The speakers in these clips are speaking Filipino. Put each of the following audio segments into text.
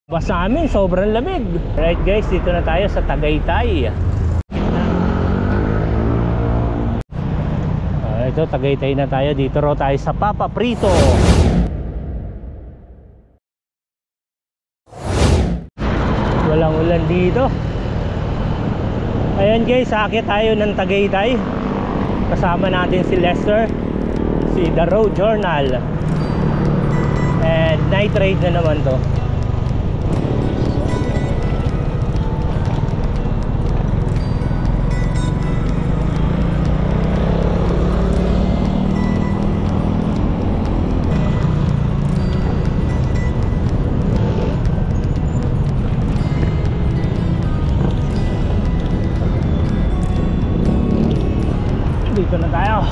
Basta amin, sobrang lamig. Right guys, dito na tayo sa Tagaytay. Ito, Tagaytay na tayo. Dito raw tayo sa Papa Prito. Walang ulan dito. Ayan guys, aakyat tayo ng Tagaytay. Kasama natin si Lester, si The Road Journal, and night ride na naman to. Dito na tayo.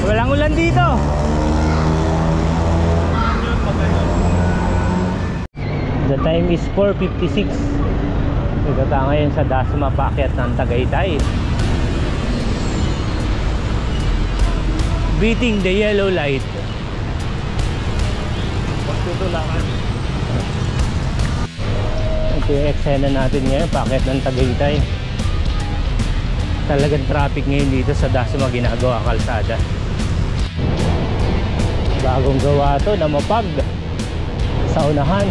Walang ulan dito. The time is 4:56. Ito tayo ngayon sa Dasma, paakyat ng Tagaytay. Beating the yellow light. Pagtutulangan. Ito yung eksena natin ngayon, paakyat ng Tagaytay. Talagang traffic ngayon dito sa Dasma, ginagawa kalsada. Bagong gawa to na mapag sa unahan.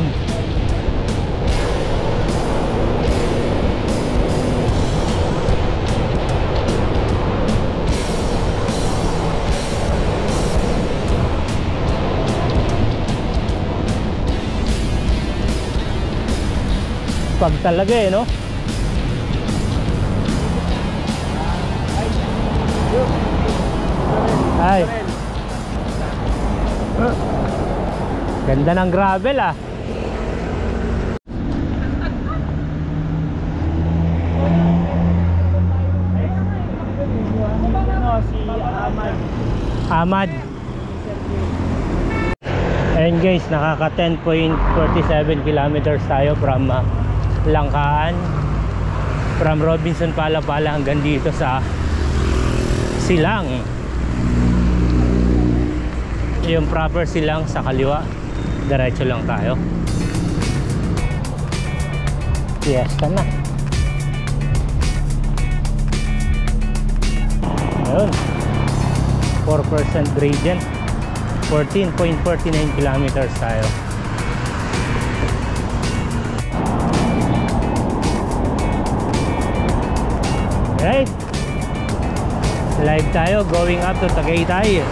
Pag talaga eh, no? Ay. Ganda ng gravel ah. Si Ahmad. Ayun guys, nakaka 10.47 kilometers tayo from Langkaan, from Robinson Palapala hanggang dito sa Silang. Yung proper Silang sa kaliwa, diretso lang tayo. Fiesta na. Ayun, 4% gradient, 14.49 kilometers tayo. Right, live tayo, going up to Tagaytay.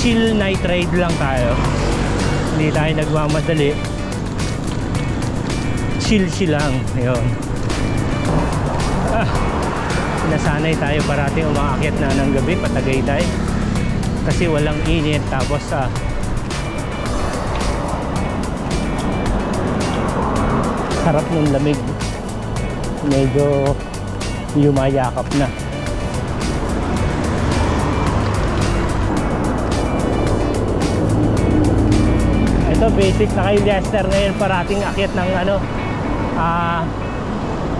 Chill night ride lang tayo. Hindi tayo nagmamadali. Chill lang. Ayun. Nasanay tayo parating umaakyat na ng gabi pa Tagaytay. Kasi walang init. Tapos sarap ng lamig. Medyo yumayakap na. Ito basic na kay Lester ngayon, parating akyat ng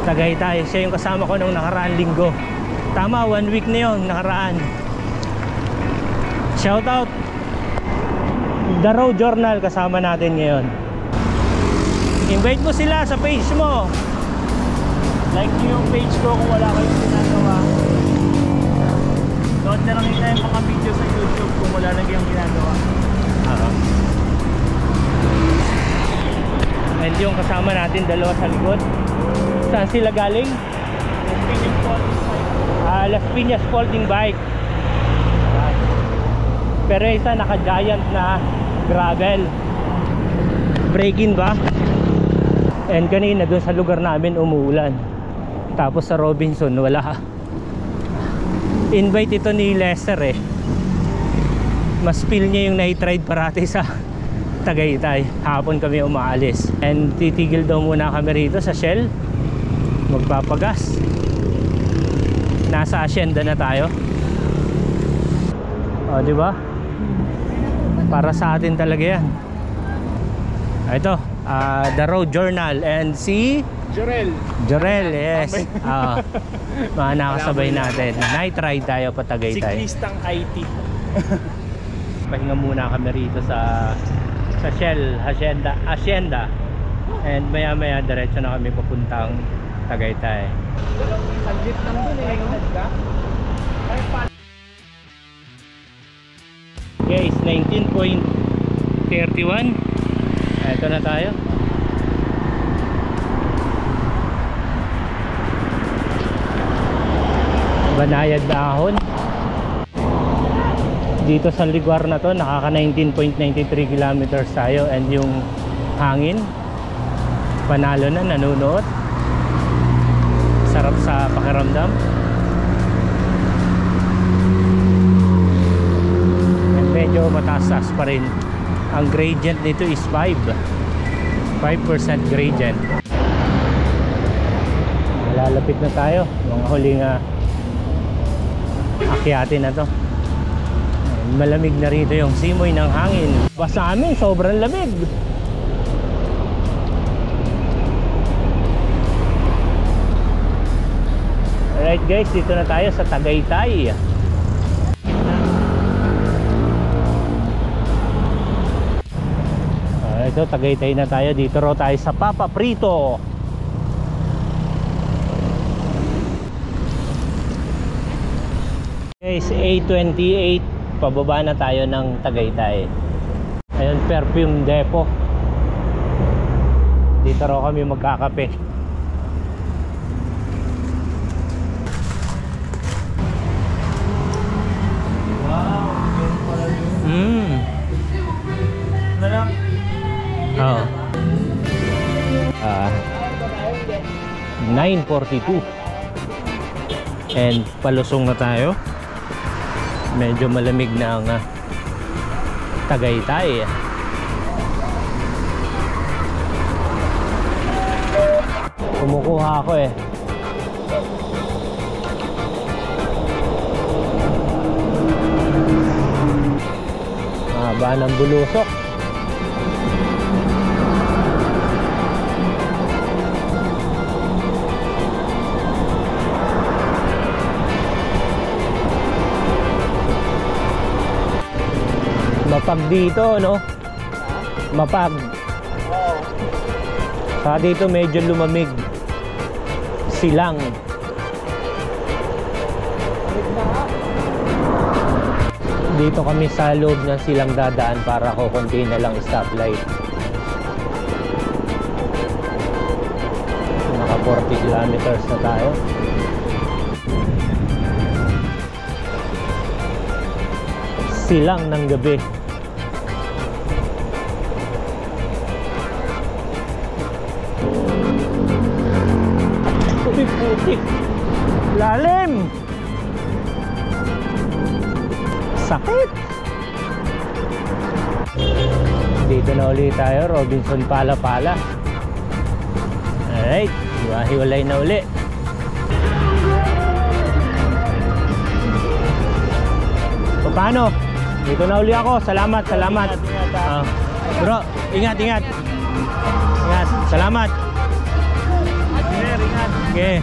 Tagaytay. Siya yung kasama ko nung nakaraan linggo. Tama, 1 week na yun nakaraan. Shout out The Road Journal, kasama natin ngayon. Invite mo sila sa page mo. Like nyo yung page ko kung wala kayong ginagawa. Doon na lang nila yung mga video sa YouTube kung wala lang yung ginagawa. And yung kasama natin, dalawa sa likod. Saan sila galing? Las Piñas Folding Bike. Pero isa naka-giant na gravel. Break-in ba? And kanina doon sa lugar namin umuulan. Tapos sa Robinson wala. Invite ito ni Lester eh. Mas feel niya yung night ride parati sa Tagaytay. Hapon kami umaalis. And titigil daw muna kami rito sa Shell. Magpapagas. Nasa Hacienda na tayo. O, di ba? Para sa atin talaga yan. Ito, The Road Journal and si Jorel, yes. Mga nakasabay natin. Night ride tayo pa Tagaytay. Siklistang IT. Pahinga muna kami rito sa Shell Hacienda. And maya maya diretso na kami papuntang Tagaytay. Saglit lang dun eh, no? Guys, 19.31. Ito na tayo. Banayad Dahon. Dito sa lugar na to nakaka 19.93 kilometers tayo. And yung hangin panalo na, nanunuot. Sarap sa pakiramdam. And medyo mataas pa rin. Ang gradient nito is 5% gradient. Malalapit na tayo. Mga huling akyatin na to. Malamig na rito yung simoy ng hangin. Basta amin, sobrang lamig. Alright guys, dito na tayo sa Tagaytay. Ito, Tagaytay na tayo. Dito raw tayo sa Papa Prito. Guys, 8:28. Pababa na tayo ng Tagaytay. Ayun, Perfume Depot. Dito raw kami magkakape. Oh. 9:42. And palusong na tayo. Medyo malamig na ang Tagaytay. Kumukuha ako eh. Haba ng bulusok. Mapag dito, no? Mapag. Sa dito medyo lumamig. Silang. Dito kami sa loob ng silang dadaan para kukunti na lang stoplight. Naka 40 kilometers na tayo. Silang ng gabi. Putik. Lalim. Sakit. Dito na ulit tayo, Robinson Pala-Pala. Alright, hiwalay na uli. Paano? Dito na uli ako. Salamat. Bro, ingat. Ingat. Salamat. Ingat. Okay.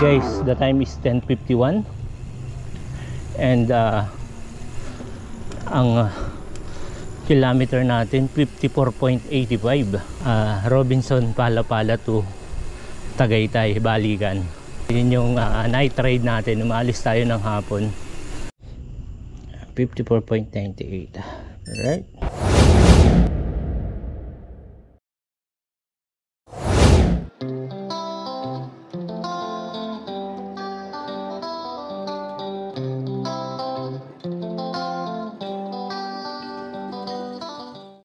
guys, the time is 10:51 and ang kilometer natin 54.85. Robinson Palapala to Tagaytay, balikan. Yun yung night ride natin. Umalis tayo ng hapon. 54.98. Alright.